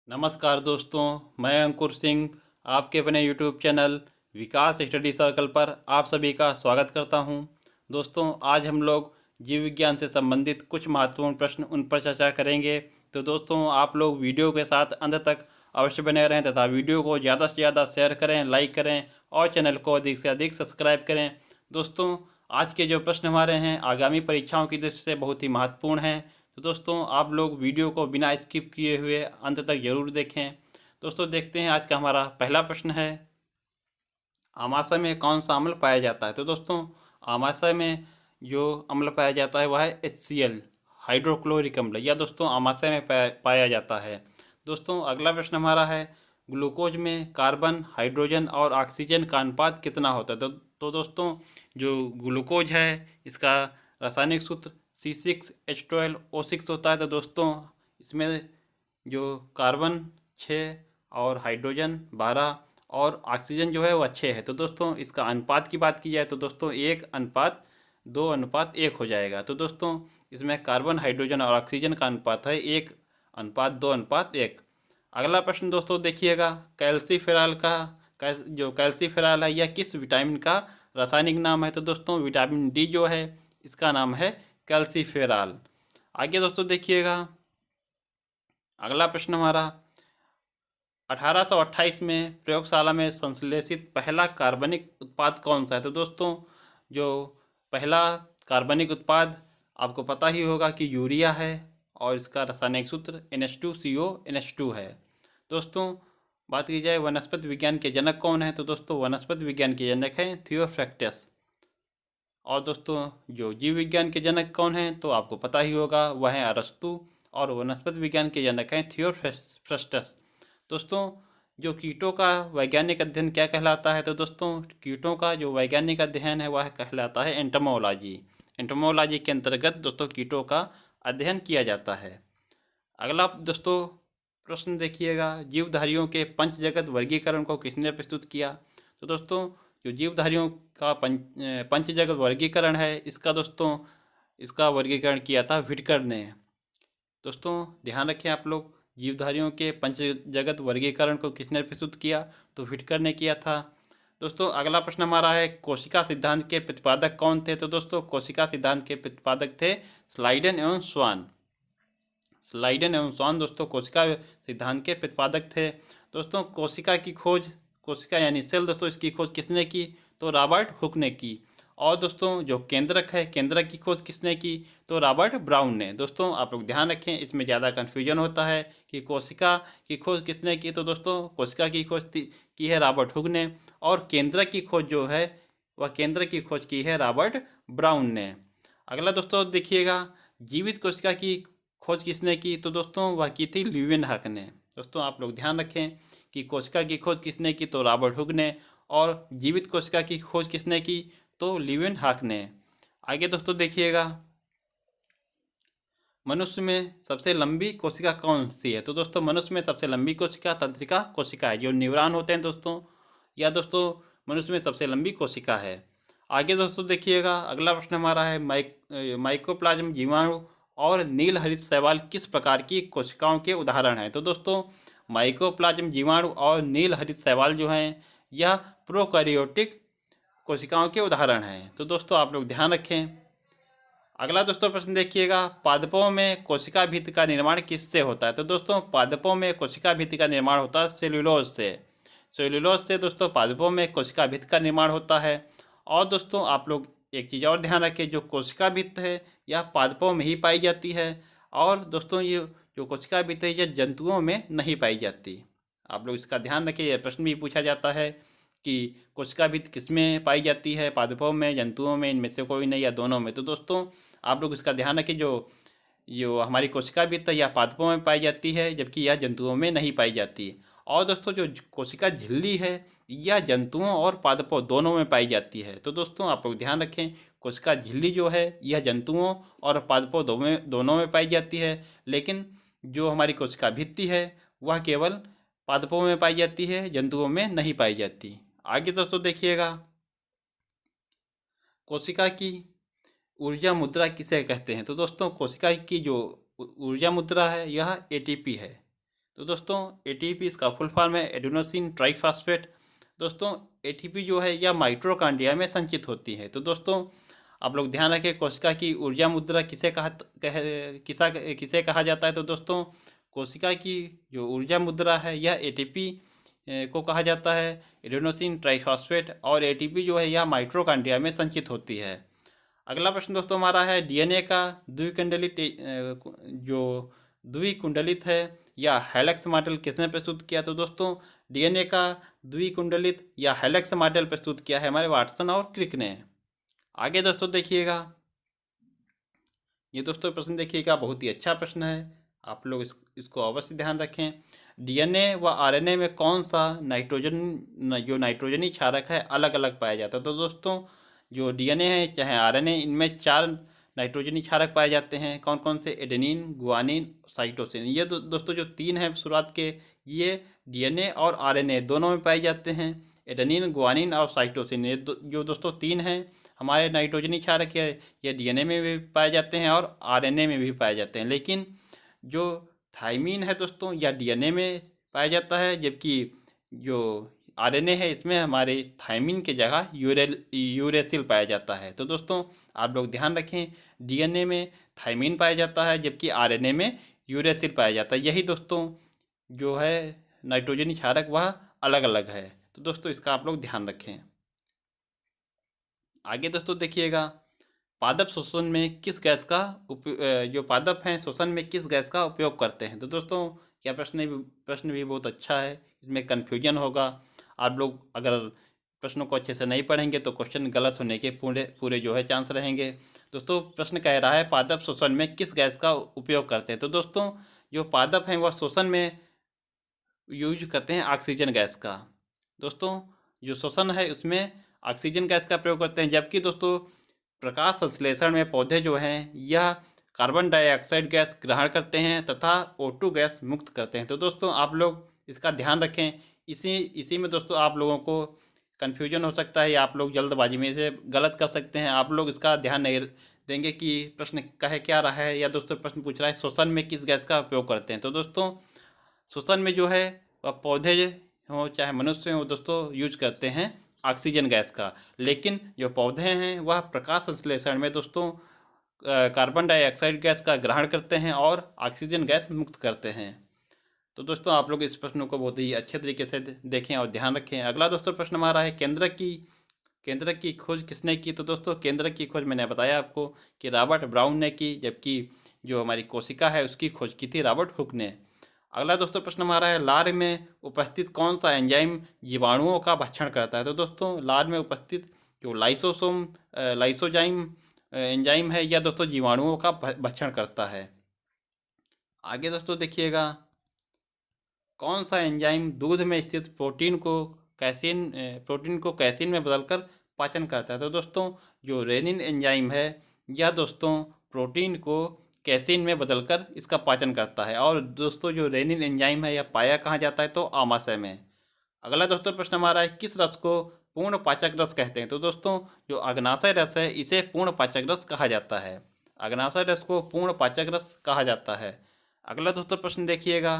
नमस्कार दोस्तों, मैं अंकुर सिंह आपके अपने यूट्यूब चैनल विकास स्टडी सर्कल पर आप सभी का स्वागत करता हूं। दोस्तों, आज हम लोग जीव विज्ञान से संबंधित कुछ महत्वपूर्ण प्रश्न उन पर चर्चा करेंगे। तो दोस्तों, आप लोग वीडियो के साथ अंत तक अवश्य बने रहें तथा वीडियो को ज़्यादा से ज़्यादा शेयर करें, लाइक करें और चैनल को अधिक से अधिक सब्सक्राइब करें। दोस्तों, आज के जो प्रश्न हमारे हैं आगामी परीक्षाओं की दृष्टि से बहुत ही महत्वपूर्ण हैं। तो दोस्तों, आप लोग वीडियो को बिना स्किप किए हुए अंत तक जरूर देखें। दोस्तों, देखते हैं आज का हमारा पहला प्रश्न है, आमाशय में कौन सा अम्ल पाया जाता है। तो दोस्तों, आमाशय में जो अम्ल पाया जाता है वह है HCl, हाइड्रोक्लोरिक अम्ल। यह दोस्तों आमाशय में पाया जाता है। दोस्तों, अगला प्रश्न हमारा है, ग्लूकोज में कार्बन, हाइड्रोजन और ऑक्सीजन का अनुपात कितना होता है। तो दोस्तों, जो ग्लूकोज है इसका रासायनिक सूत्र C6H12O6 होता है। तो दोस्तों, इसमें जो कार्बन 6 और हाइड्रोजन 12 और ऑक्सीजन जो है वह 6 है। तो दोस्तों, इसका अनुपात की बात की जाए तो दोस्तों 1:2:1 हो जाएगा। तो दोस्तों, इसमें कार्बन, हाइड्रोजन और ऑक्सीजन का अनुपात है 1:2:1। अगला प्रश्न दोस्तों देखिएगा, कैल्सीफेरॉल का जो कैल्सीफेरॉल है यह किस विटामिन का रासायनिक नाम है। तो दोस्तों, विटामिन डी जो है इसका नाम है कैल्सीफेरॉल। आगे दोस्तों देखिएगा, अगला प्रश्न हमारा, 1828 में प्रयोगशाला में संश्लेषित पहला कार्बनिक उत्पाद कौन सा है। तो दोस्तों, जो पहला कार्बनिक उत्पाद आपको पता ही होगा कि यूरिया है और इसका रासायनिक सूत्र NH2CO NH2 है। दोस्तों, बात की जाए वनस्पति विज्ञान के जनक कौन है। तो दोस्तों, वनस्पति विज्ञान के जनक हैं थियोफ्रैक्टस। और दोस्तों, जो जीव विज्ञान के जनक कौन हैं तो आपको पता ही होगा, वह है अरस्तु। और वनस्पति विज्ञान के जनक हैं थियोफ्रस्टस। दोस्तों, जो कीटों का वैज्ञानिक अध्ययन क्या कहलाता है। तो दोस्तों, कीटों का जो वैज्ञानिक अध्ययन है वह कहलाता है एंटोमोलॉजी। एंटोमोलॉजी के अंतर्गत दोस्तों कीटों का अध्ययन किया जाता है। अगला दोस्तों प्रश्न देखिएगा, जीवधारियों के पंचजगत वर्गीकरण को किसने प्रस्तुत किया। तो दोस्तों, जो जीवधारियों का पंचजगत वर्गीकरण है इसका वर्गीकरण किया था व्हिटकर ने। दोस्तों, ध्यान रखें आप लोग, जीवधारियों के पंचजगत वर्गीकरण को किसने प्रस्तुत किया तो व्हिटकर ने किया था। दोस्तों, अगला प्रश्न हमारा है, कोशिका सिद्धांत के प्रतिपादक कौन थे। तो दोस्तों, कोशिका सिद्धांत के प्रतिपादक थे स्लाइडन एवं स्वान। स्लाइडन एवं स्वान दोस्तों कोशिका सिद्धांत के प्रतिपादक थे। दोस्तों, कोशिका यानी सेल दोस्तों इसकी खोज किसने की तो रॉबर्ट हुक ने की। और दोस्तों, जो केंद्रक है, केंद्रक की खोज किसने की तो रॉबर्ट ब्राउन ने। दोस्तों, आप लोग ध्यान रखें, इसमें ज़्यादा कन्फ्यूजन होता है कि कोशिका की खोज किसने की। तो दोस्तों, कोशिका की खोज की है रॉबर्ट हुक ने, और केंद्रक की खोज जो है वह केंद्रक की खोज की है रॉबर्ट ब्राउन ने। अगला दोस्तों देखिएगा, जीवित कोशिका की खोज किसने की तो दोस्तों वह की थी ल्यूवेनहॉक ने। दोस्तों, आप लोग ध्यान रखें कि कोशिका की खोज किसने की तो रॉबर्ट हुक ने, और जीवित कोशिका की खोज किसने की तो ल्यूवेनहॉक ने। आगे दोस्तों देखिएगा, मनुष्य में सबसे लंबी कोशिका कौन सी है। तो दोस्तों, मनुष्य में सबसे लंबी कोशिका तंत्रिका कोशिका है। जो न्यूरॉन होते हैं दोस्तों, या दोस्तों मनुष्य में सबसे लंबी कोशिका है। आगे दोस्तों देखिएगा, अगला प्रश्न हमारा है, माइकोप्लाज्म जीवाणु और नील हरित शैवाल किस प्रकार की कोशिकाओं के उदाहरण हैं। तो दोस्तों, माइकोप्लाज्म जीवाणु और नील हरित शैवाल जो हैं यह प्रोकैरियोटिक कोशिकाओं के उदाहरण हैं। तो दोस्तों, आप लोग ध्यान रखें। अगला दोस्तों प्रश्न देखिएगा, पादपों में कोशिका भित्ति का निर्माण किससे होता है। तो दोस्तों, पादपों में कोशिका भित्ति का निर्माण होता है सेल्यूलोज से। सेल्यूलोज से दोस्तों पादपों में कोशिका भित्ति का निर्माण होता है। और दोस्तों, आप लोग एक चीज़ और ध्यान रखें, जो कोशिका भित्ति है यह पादपों में ही पाई जाती है। और दोस्तों, ये जो कोशिका भित्ति है यह जंतुओं में नहीं पाई जाती। आप लोग इसका ध्यान रखें, यह प्रश्न भी पूछा जाता है कि कोशिका भित्ति किसमें पाई जाती है, पादपों में, जंतुओं में, इनमें से कोई नहीं या दोनों में। तो दोस्तों, आप लोग इसका ध्यान रखें, जो जो हमारी कोशिका भित्ति यह पादपों में पाई जाती है जबकि यह जंतुओं में नहीं पाई जाती। और दोस्तों, जो कोशिका झिल्ली है यह जंतुओं और पादपों दोनों में पाई जाती है। तो दोस्तों, आप लोग ध्यान रखें, कोशिका झिल्ली जो है यह जंतुओं और पादपों दोनों में पाई जाती है, लेकिन जो हमारी कोशिका भित्ति है वह केवल पादपों में पाई जाती है, जंतुओं में नहीं पाई जाती। आगे दोस्तों देखिएगा, कोशिका की ऊर्जा मुद्रा किसे कहते हैं। तो दोस्तों, कोशिका की जो ऊर्जा मुद्रा है यह ATP है। तो दोस्तों एटीपी इसका फुल फॉर्म है एडेनोसिन ट्राइफॉस्फेट। दोस्तों एटीपी जो है यह माइटोकॉन्ड्रिया में संचित होती है। तो दोस्तों आप लोग ध्यान रखें, कोशिका की ऊर्जा मुद्रा किसे कहा जाता है। तो दोस्तों कोशिका की जो ऊर्जा मुद्रा है यह एटीपी को कहा जाता है, एडेनोसिन ट्राइफॉस्फेट। और एटीपी जो है यह माइटोकॉन्ड्रिया में संचित होती है। अगला प्रश्न दोस्तों हमारा है डीएनए का द्विकुंडलित जो द्विकुंडलित है या हेलिक्स मॉडल किसने प्रस्तुत किया। तो दोस्तों डीएनए का द्विकुंडलित या हेलिक्स मॉडल प्रस्तुत किया है हमारे वाटसन और क्रिक ने। आगे दोस्तों देखिएगा, ये दोस्तों प्रश्न देखिएगा, बहुत ही अच्छा प्रश्न है, आप लोग इसको अवश्य ध्यान रखें। डीएनए व आरएनए में कौन सा नाइट्रोजनी क्षारक है अलग अलग पाया जाता है। तो दोस्तों जो डीएनए है चाहे आरएनए, इनमें 4 नाइट्रोजनी क्षारक पाए जाते हैं। कौन कौन से? Adenine, guanine, cytosine. ये दोस्तों जो 3 हैं शुरुआत के, ये डीएनए और आरएनए दोनों में पाए जाते हैं। एडेनिन, गुआनिन और साइटोसिन, ये जो दोस्तों 3 हैं हमारे नाइट्रोजनी क्षारक है, ये डीएनए में भी पाए जाते हैं और आरएनए में भी पाए जाते हैं। लेकिन जो थाइमीन है दोस्तों यह डीएनए में पाया जाता है, जबकि जो आरएनए है इसमें हमारे थाइमीन के जगह यूरेसिल पाया जाता है। तो दोस्तों आप लोग ध्यान रखें, डीएनए में थाइमीन पाया जाता है जबकि आरएनए में यूरेसिल पाया जाता है। यही दोस्तों जो है नाइट्रोजनी क्षारक वह अलग अलग है। तो दोस्तों इसका आप लोग ध्यान रखें। आगे दोस्तों देखिएगा, पादप शोषण में किस गैस का जो पादप हैं शोषण में किस गैस का उपयोग करते हैं। तो दोस्तों यह प्रश्न भी बहुत अच्छा है, इसमें कन्फ्यूजन होगा। आप लोग अगर प्रश्नों को अच्छे से नहीं पढ़ेंगे तो क्वेश्चन गलत होने के पूरे जो है चांस रहेंगे। दोस्तों प्रश्न कह रहा है पादप शोषण में किस गैस का उपयोग करते हैं। तो दोस्तों जो पादप हैं वह शोषण में यूज करते हैं ऑक्सीजन गैस का। दोस्तों जो शोषण है उसमें ऑक्सीजन गैस का प्रयोग करते हैं, जबकि दोस्तों प्रकाश संश्लेषण में पौधे जो हैं यह कार्बन डाइऑक्साइड गैस ग्रहण करते हैं तथा O2 गैस मुक्त करते हैं। तो दोस्तों आप लोग इसका ध्यान रखें, इसी में दोस्तों आप लोगों को कन्फ्यूजन हो सकता है या आप लोग जल्दबाजी में इसे गलत कर सकते हैं। आप लोग इसका ध्यान नहीं देंगे कि प्रश्न कह क्या रहा है, या दोस्तों प्रश्न पूछ रहा है श्वसन में किस गैस का उपयोग करते हैं। तो दोस्तों श्वसन में जो है वह पौधे हो चाहे मनुष्य हो दोस्तों यूज करते हैं ऑक्सीजन गैस का, लेकिन जो पौधे हैं वह प्रकाश संश्लेषण में दोस्तों कार्बन डाइऑक्साइड गैस का ग्रहण करते हैं और ऑक्सीजन गैस मुक्त करते हैं। तो दोस्तों आप लोग इस प्रश्न को बहुत ही अच्छे तरीके से देखें और ध्यान रखें। अगला दोस्तों प्रश्न हमारा है केंद्रक की खोज किसने की। तो दोस्तों केंद्रक की खोज मैंने बताया आपको कि रॉबर्ट ब्राउन ने की, जबकि जो हमारी कोशिका है उसकी खोज की थी रॉबर्ट हुक ने। अगला दोस्तों प्रश्न हमारा है लार में उपस्थित कौन सा एंजाइम जीवाणुओं का भक्षण करता है। तो दोस्तों लार में उपस्थित जो लाइसोजाइम एंजाइम है यह दोस्तों जीवाणुओं का भक्षण करता है। आगे दोस्तों देखिएगा, कौन सा एंजाइम दूध में स्थित प्रोटीन को कैसीन में बदलकर पाचन करता है। तो दोस्तों जो रेनिन एंजाइम है यह दोस्तों प्रोटीन को कैसीन में बदलकर इसका पाचन करता है। और दोस्तों जो रेनिन एंजाइम है यह पाया कहाँ जाता है, तो आमाशय में। अगला दोस्तों प्रश्न हमारा है किस रस को पूर्ण पाचक रस कहते हैं। तो दोस्तों जो अग्नाशय रस है इसे पूर्ण पाचक रस कहा जाता है। अग्नाशय रस को पूर्ण पाचक रस कहा जाता है। अगला दोस्तों प्रश्न देखिएगा,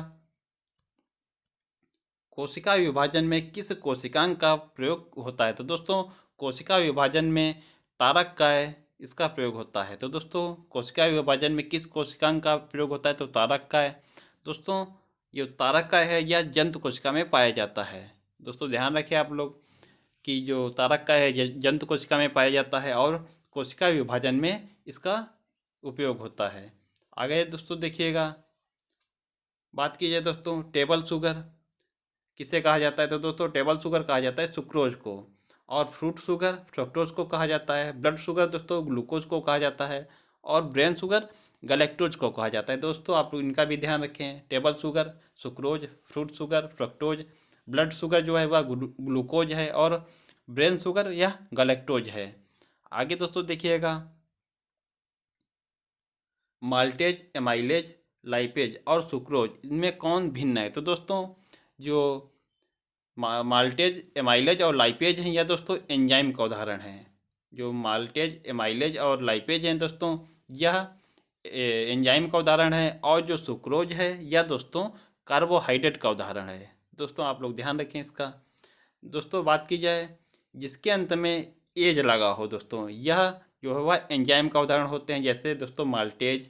कोशिका विभाजन में किस कोशिकांग का प्रयोग होता है। तो दोस्तों कोशिका विभाजन में तारक काय इसका प्रयोग होता है। तो दोस्तों कोशिका विभाजन में किस कोशिकांग का प्रयोग होता है, तो तारक काय। दोस्तों ये तारक काय है यह जंतु कोशिका में पाया जाता है। दोस्तों ध्यान रखें आप लोग कि जो तारक काय है जंतु कोशिका में पाया जाता है और कोशिका विभाजन में इसका उपयोग होता है। आगे दोस्तों देखिएगा, बात की जाए दोस्तों टेबल शुगर किसे कहा जाता है। तो दोस्तों टेबल शुगर कहा जाता है सुक्रोज को, और फ्रूट शुगर फ्रक्टोज को कहा जाता है। ब्लड शुगर दोस्तों ग्लूकोज को कहा जाता है, और ब्रेन शुगर गलेक्टोज को कहा जाता है। दोस्तों आप इनका भी ध्यान रखें, table sugar sucrose, fruit sugar fructose, blood sugar जो है वह ग्लूकोज है, और ब्रेन शुगर यह गलेक्टोज है। आगे दोस्तों देखिएगा, माल्टेज, एमाइलेज, लाइपेज और सुक्रोज इनमें कौन भिन्न है। तो दोस्तों जो माल्टेज, एमाइलेज और लाइपेज हैं यह दोस्तों एंजाइम का उदाहरण है। जो माल्टेज, एमाइलेज और लाइपेज हैं दोस्तों यह एंजाइम का उदाहरण है, और जो सुक्रोज है यह दोस्तों कार्बोहाइड्रेट का उदाहरण है। दोस्तों आप लोग ध्यान रखें इसका। दोस्तों बात की जाए जिसके अंत में एज लगा हो, दोस्तों यह जो है वह एंजाइम का उदाहरण होते हैं, जैसे दोस्तों माल्टेज,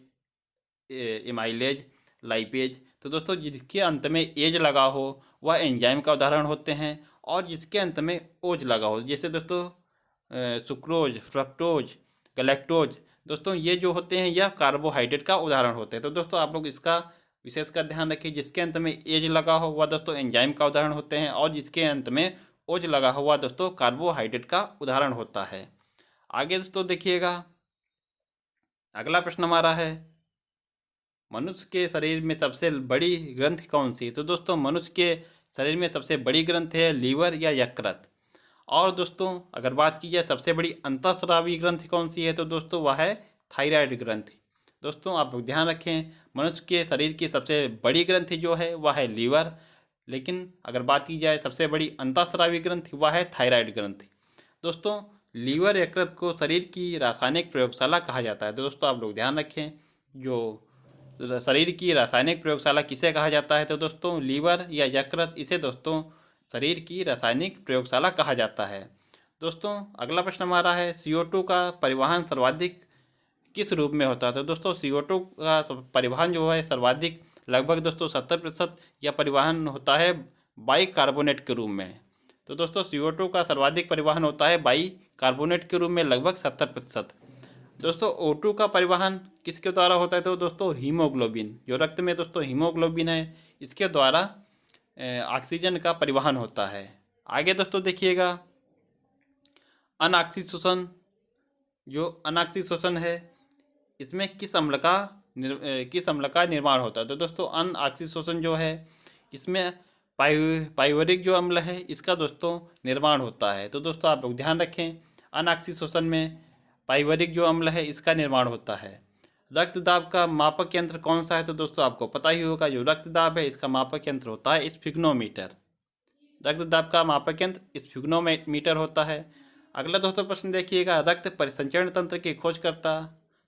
एमाइलेज, लाइपेज। तो दोस्तों जिसके अंत में एज लगा हो वह एंजाइम का उदाहरण होते हैं, और जिसके अंत में ओज लगा हो, जैसे दोस्तों सुक्रोज, फ्रक्टोज, गैलेक्टोज, दोस्तों ये जो होते हैं यह कार्बोहाइड्रेट का उदाहरण होते हैं। तो दोस्तों आप लोग इसका विशेषकर ध्यान रखिए, जिसके अंत में एज लगा हो वह दोस्तों एंजाइम का उदाहरण होते हैं, और जिसके अंत में ओज लगा हुआ दोस्तों कार्बोहाइड्रेट का उदाहरण होता है। आगे दोस्तों देखिएगा, अगला प्रश्न हमारा है मनुष्य के शरीर में सबसे बड़ी ग्रंथि कौन सी है। तो दोस्तों मनुष्य के शरीर में सबसे बड़ी ग्रंथि है लीवर या यकृत। और दोस्तों अगर बात की जाए सबसे बड़ी अंतःस्रावी ग्रंथि कौन सी है, तो दोस्तों वह है थायराइड ग्रंथि। दोस्तों आप लोग ध्यान रखें, मनुष्य के शरीर की सबसे बड़ी ग्रंथि जो है वह है लीवर, लेकिन अगर बात की जाए सबसे बड़ी अंतःस्रावी ग्रंथि वह है थायराइड ग्रंथि। दोस्तों लीवर यकृत को शरीर की रासायनिक प्रयोगशाला कहा जाता है। दोस्तों आप लोग ध्यान रखें, जो शरीर की रासायनिक प्रयोगशाला किसे कहा जाता है, तो दोस्तों लीवर या यकृत, इसे दोस्तों शरीर की रासायनिक प्रयोगशाला कहा जाता है। दोस्तों अगला प्रश्न हमारा है CO2 का परिवहन सर्वाधिक किस रूप में होता है। तो दोस्तों CO2 का परिवहन जो है सर्वाधिक लगभग दोस्तों 70% यह परिवहन होता है बाइकार्बोनेट के रूप में। तो दोस्तों CO2 का सर्वाधिक परिवहन होता है बाइकार्बोनेट के रूप में लगभग 70%। दोस्तों O2 का परिवहन किसके द्वारा होता है, तो दोस्तों हीमोग्लोबिन, जो रक्त में दोस्तों हीमोग्लोबिन है इसके द्वारा ऑक्सीजन का परिवहन होता है। आगे दोस्तों देखिएगा, अनऑक्सी शोषण, जो अनऑक्सी शोषण है इसमें किस अम्ल का निर्माण होता है। तो दोस्तों अनऑक्सी शोषण जो है इसमें पाइवरिक जो अम्ल है इसका दोस्तों निर्माण होता है। तो दोस्तों आप लोग ध्यान रखें, अनऑक्सी शोषण में पाइवरिक जो अम्ल है इसका निर्माण होता है। रक्तदाब का मापक यंत्र कौन सा है, तो दोस्तों आपको पता ही होगा, जो रक्तदाब है इसका मापक यंत्र होता है स्फिग्नोमीटर। रक्तदाब का मापक यंत्र स्फिग्नोमीटर होता है। अगला दोस्तों प्रश्न देखिएगा, रक्त परिसंचरण तंत्र के खोजकर्ता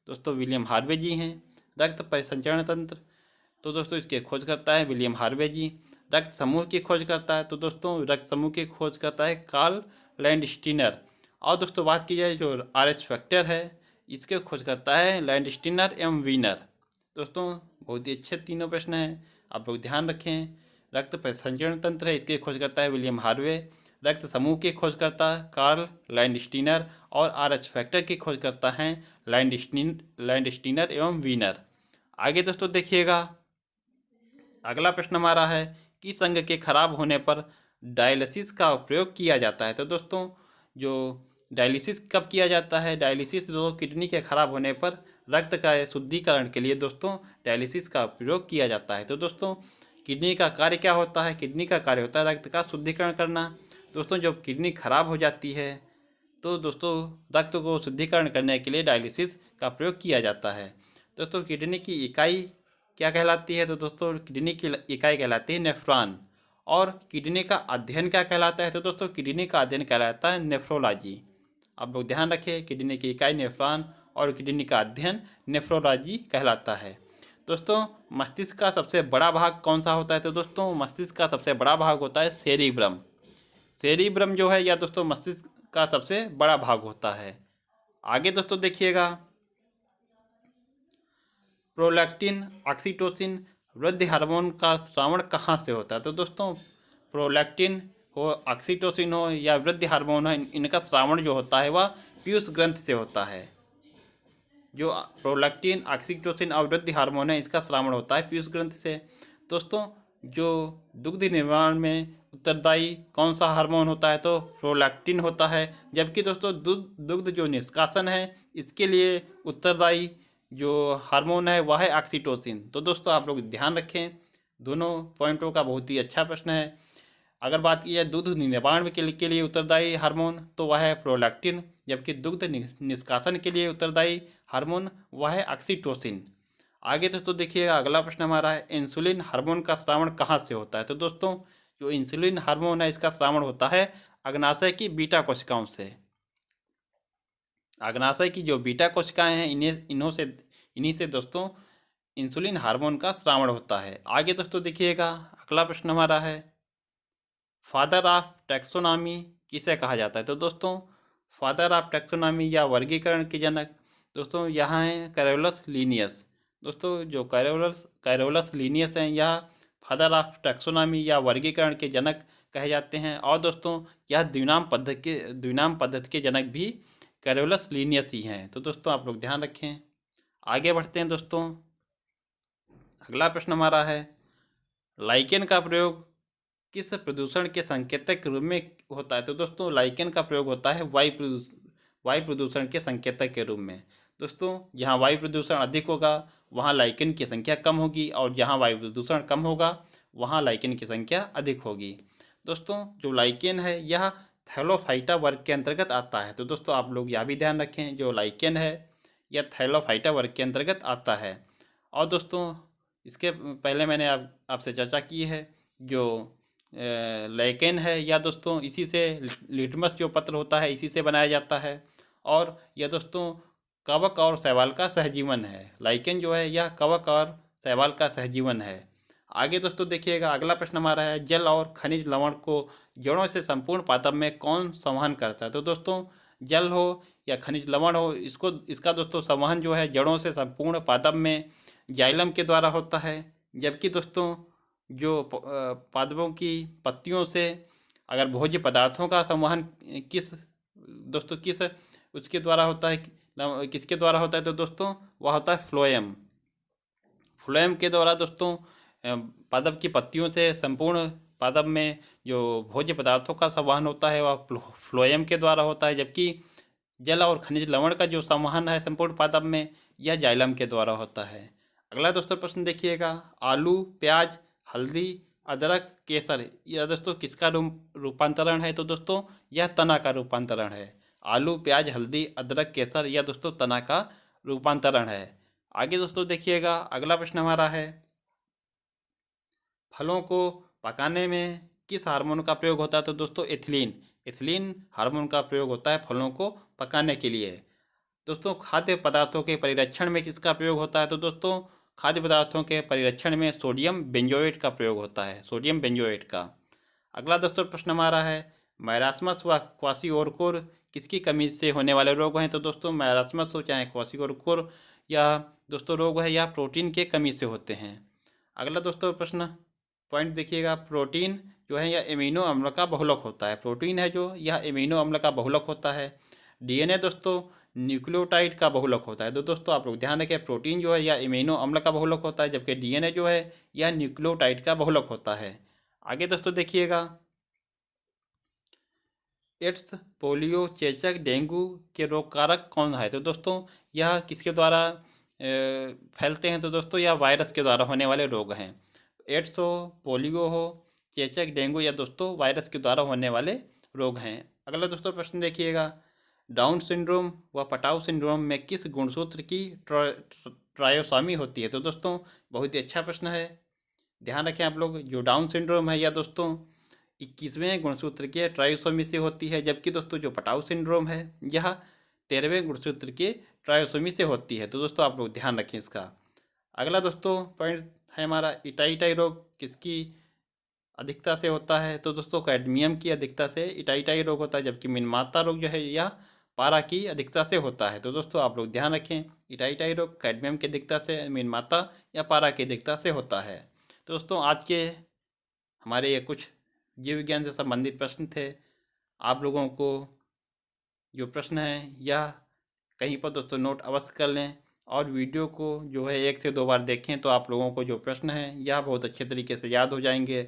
दोस्तों विलियम हार्वे जी हैं। रक्त परिसंचरण तंत्र, तो दोस्तों इसके खोजकर्ता है विलियम हार्वे जी। रक्त समूह की खोज करता है, तो दोस्तों रक्त समूह की खोज करता है कार्ल लैंडस्टीनर। और दोस्तों बात की जाए जो RH फैक्टर है इसके खोज करता है लैंडस्टीनर एवं वीनर। दोस्तों बहुत ही अच्छे तीनों प्रश्न हैं, आप लोग ध्यान रखें। रक्त परिसंचरण तंत्र है इसकी खोज करता है विलियम हार्वे। रक्त समूह की खोज करता है कार्ल लैंडस्टीनर, और RH फैक्टर की खोज करता है लैंडस्टीनर एवं वीनर। आगे दोस्तों देखिएगा, अगला प्रश्न हमारा है किस अंग के खराब होने पर डायलिसिस का प्रयोग किया जाता है। तो दोस्तों जो डायलिसिस कब किया जाता है, डायलिसिस जो किडनी के खराब होने पर रक्त का शुद्धिकरण के लिए दोस्तों डायलिसिस का प्रयोग किया जाता है। तो दोस्तों किडनी का कार्य क्या होता है, किडनी का कार्य होता है रक्त का शुद्धिकरण करना। दोस्तों जब किडनी खराब हो जाती है तो दोस्तों रक्त को शुद्धिकरण करने के लिए डायलिसिस का प्रयोग किया जाता है। दोस्तों किडनी की इकाई क्या कहलाती है, तो दोस्तों किडनी की इकाई कहलाती है नेफ्रॉन। और किडनी का अध्ययन क्या कहलाता है, तो दोस्तों किडनी का अध्ययन कहलाता है नेफ्रोलॉजी। आप लोग ध्यान रखें, किडनी की इकाई नेफ्रॉन और किडनी का अध्ययन नेफ्रोलॉजी कहलाता है। दोस्तों मस्तिष्क का सबसे बड़ा भाग कौन सा होता है, तो दोस्तों मस्तिष्क का सबसे बड़ा भाग होता है सेरिब्रम। सेरिब्रम जो है या दोस्तों मस्तिष्क का सबसे बड़ा भाग होता है। आगे दोस्तों देखिएगा, प्रोलैक्टिन, ऑक्सीटोसिन, वृद्धि हार्मोन का स्रावण कहाँ से होता है। तो दोस्तों प्रोलैक्टिन हो, ऑक्सीटोसिन हो या वृद्धि हार्मोन हो, इनका स्रावण जो होता है वह पीयूष ग्रंथि से होता है। जो प्रोलैक्टिन, ऑक्सीटोसिन और वृद्धि हार्मोन है इसका स्रावण होता है पीयूष ग्रंथि से। दोस्तों जो दुग्ध निर्माण में उत्तरदायी कौन सा हार्मोन होता है, तो प्रोलैक्टिन होता है। जबकि दोस्तों दुग्ध जो निष्कासन है इसके लिए उत्तरदायी जो हार्मोन है वह है ऑक्सीटोसिन। तो दोस्तों आप लोग ध्यान रखें, दोनों पॉइंटों का बहुत ही अच्छा प्रश्न है। अगर बात की जाए दुग्ध निर्माण के लिए उत्तरदायी हार्मोन तो वह है प्रोलैक्टिन, जबकि दुग्ध निष्कासन के लिए उत्तरदायी हार्मोन वह है ऑक्सीटोसिन। आगे दोस्तों देखिएगा, अगला प्रश्न हमारा है इंसुलिन हार्मोन का स्रावण कहाँ से होता है। तो दोस्तों जो इंसुलिन हार्मोन है इसका स्रावण होता है अग्नाशय की बीटा कोशिकाओं से। अग्नाशय की जो बीटा कोशिकाएं हैं इन्हीं से दोस्तों इंसुलिन हार्मोन का श्रावण होता है। आगे दोस्तों देखिएगा, अगला प्रश्न हमारा है, फादर ऑफ टैक्सोनॉमी किसे कहा जाता है? तो दोस्तों फादर ऑफ टैक्सोनॉमी या वर्गीकरण के जनक दोस्तों यहाँ हैं कैरोलस लीनियस। दोस्तों जो कैरोलस लीनियस हैं यह फादर ऑफ टैक्सोनॉमी या वर्गीकरण के जनक कहे जाते हैं। और दोस्तों यह द्विनाम पद्धति के जनक भी कैरोलस लीनियस ही हैं। तो दोस्तों आप लोग ध्यान रखें। आगे बढ़ते हैं दोस्तों, अगला प्रश्न हमारा है, लाइकेन का प्रयोग किस प्रदूषण के संकेतक के रूप में होता है? तो दोस्तों लाइकेन का प्रयोग होता है वायु प्रदूषण के संकेतक के रूप में। दोस्तों जहाँ वायु प्रदूषण अधिक होगा वहाँ लाइकेन की संख्या कम होगी, और जहाँ वायु प्रदूषण कम होगा वहाँ लाइकेन की संख्या अधिक होगी। दोस्तों जो लाइकेन है यह थैलोफाइटा वर्ग के अंतर्गत आता है। तो दोस्तों आप लोग यह भी ध्यान रखें, जो लाइकेन है यह थैलोफाइटा वर्ग के अंतर्गत आता है। और दोस्तों इसके पहले मैंने आपसे चर्चा की है, जो लाइकेन है या दोस्तों इसी से लिटमस जो पत्र होता है इसी से बनाया जाता है। और यह दोस्तों कवक और शैवाल का सहजीवन है। लाइकेन जो है यह कवक और शैवाल का सहजीवन है। आगे दोस्तों देखिएगा, अगला प्रश्न हमारा है, जल और खनिज लवण को जड़ों से संपूर्ण पादप में कौन संवहन करता है? तो दोस्तों जल हो या खनिज लवण हो, इसका दोस्तों संवहन जो है जड़ों से संपूर्ण पादप में जाइलम के द्वारा होता है। जबकि दोस्तों जो पादपों की पत्तियों से अगर भोज्य पदार्थों का संवहन किस उसके द्वारा होता है, किसके द्वारा होता है? तो दोस्तों वह होता है फ्लोएम के द्वारा दोस्तों पादप की पत्तियों से संपूर्ण पादप में जो भोज्य पदार्थों का संवहन होता है वह फ्लोएम के द्वारा होता है। जबकि जल और खनिज लवण का जो संवहन है संपूर्ण पादप में यह जाइलम के द्वारा होता है। अगला दोस्तों प्रश्न देखिएगा, आलू, प्याज, हल्दी, अदरक, केसर, यह दोस्तों किसका रूपांतरण है? तो दोस्तों यह तना का रूपांतरण है। आलू, प्याज, हल्दी, अदरक, केसर, यह दोस्तों तना का रूपांतरण है। आगे दोस्तों देखिएगा, अगला प्रश्न हमारा है, फलों को पकाने में किस हार्मोन का प्रयोग होता है? तो दोस्तों एथिलीन हार्मोन का प्रयोग होता है फलों को पकाने के लिए। दोस्तों खाद्य पदार्थों के परिरक्षण में किसका प्रयोग होता है? तो दोस्तों खाद्य पदार्थों के परिरक्षण में सोडियम बेंजोएट का प्रयोग होता है, सोडियम बेंजोएट का। अगला दोस्तों प्रश्न हमारा है, मैरास्मस व क्वाशियोरकोर किसकी कमी से होने वाले रोग हैं? तो दोस्तों मैरास्मस हो चाहे क्वाशियोरकोर या दोस्तों रोग है, यह प्रोटीन के कमी से होते हैं। अगला दोस्तों प्रश्न पॉइंट देखिएगा, प्रोटीन जो है यह एमिनो अम्ल का बहुलक होता है। प्रोटीन है जो यह एमिनो अम्ल का बहुलक होता है। डीएनए दोस्तों न्यूक्लियोटाइड का बहुलक होता है। तो दोस्तों आप लोग ध्यान रखें, प्रोटीन जो है यह एमिनो अम्ल का बहुलक होता है, जबकि डीएनए जो है यह न्यूक्लियोटाइड का बहुलक होता है। आगे दोस्तों देखिएगा, एड्स, पोलियो, चेचक, डेंगू के रोग कारक कौन है? तो दोस्तों यह किसके द्वारा फैलते हैं? तो दोस्तों यह वायरस के द्वारा होने वाले रोग हैं। एड्स हो, पोलियो हो, चेचक, डेंगू, या दोस्तों वायरस के द्वारा होने वाले रोग हैं। अगला दोस्तों प्रश्न देखिएगा, डाउन सिंड्रोम व पटाउ सिंड्रोम में किस गुणसूत्र की ट्रायोसोमी होती है? तो दोस्तों बहुत ही अच्छा प्रश्न है, ध्यान रखें आप लोग। जो डाउन सिंड्रोम है यह दोस्तों 21वें गुणसूत्र के ट्रायोसोमी से होती है, जबकि दोस्तों जो पटाउ सिंड्रोम है यह 13वें गुणसूत्र के ट्रायोसोमी से होती है। तो दोस्तों आप लोग ध्यान रखें इसका। अगला दोस्तों पॉइंट है हमारा, इटाई रोग किसकी अधिकता से होता है? तो दोस्तों कैडमियम की अधिकता से इटाई रोग होता है, जबकि मिनमाता रोग जो है यह पारा की अधिकता से होता है। तो दोस्तों आप लोग ध्यान रखें, इटाई रोग कैडमियम की अधिकता से, मिनमाता या पारा की अधिकता से होता है। तो दोस्तों आज के हमारे ये कुछ जीव विज्ञान से संबंधित प्रश्न थे। आप लोगों को जो प्रश्न है यह कहीं पर दोस्तों नोट अवश्य कर लें, और वीडियो को जो है 1 से 2 बार देखें तो आप लोगों को जो प्रश्न हैं यह बहुत अच्छे तरीके से याद हो जाएंगे।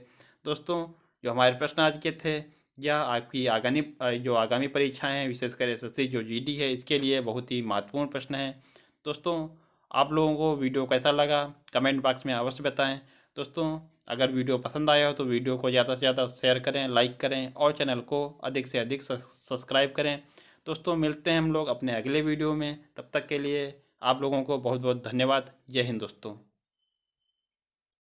दोस्तों जो हमारे प्रश्न आज के थे यह आपकी आगामी परीक्षाएं हैं, विशेषकर एसएससी जो जीडी है इसके लिए बहुत ही महत्वपूर्ण प्रश्न हैं। दोस्तों आप लोगों को वीडियो कैसा लगा कमेंट बॉक्स में अवश्य बताएं। दोस्तों अगर वीडियो पसंद आया हो तो वीडियो को ज़्यादा से ज़्यादा शेयर करें, लाइक करें, और चैनल को अधिक से अधिक सब्सक्राइब करें। दोस्तों मिलते हैं हम लोग अपने अगले वीडियो में, तब तक के लिए आप लोगों को बहुत बहुत धन्यवाद। जय हिंद दोस्तों।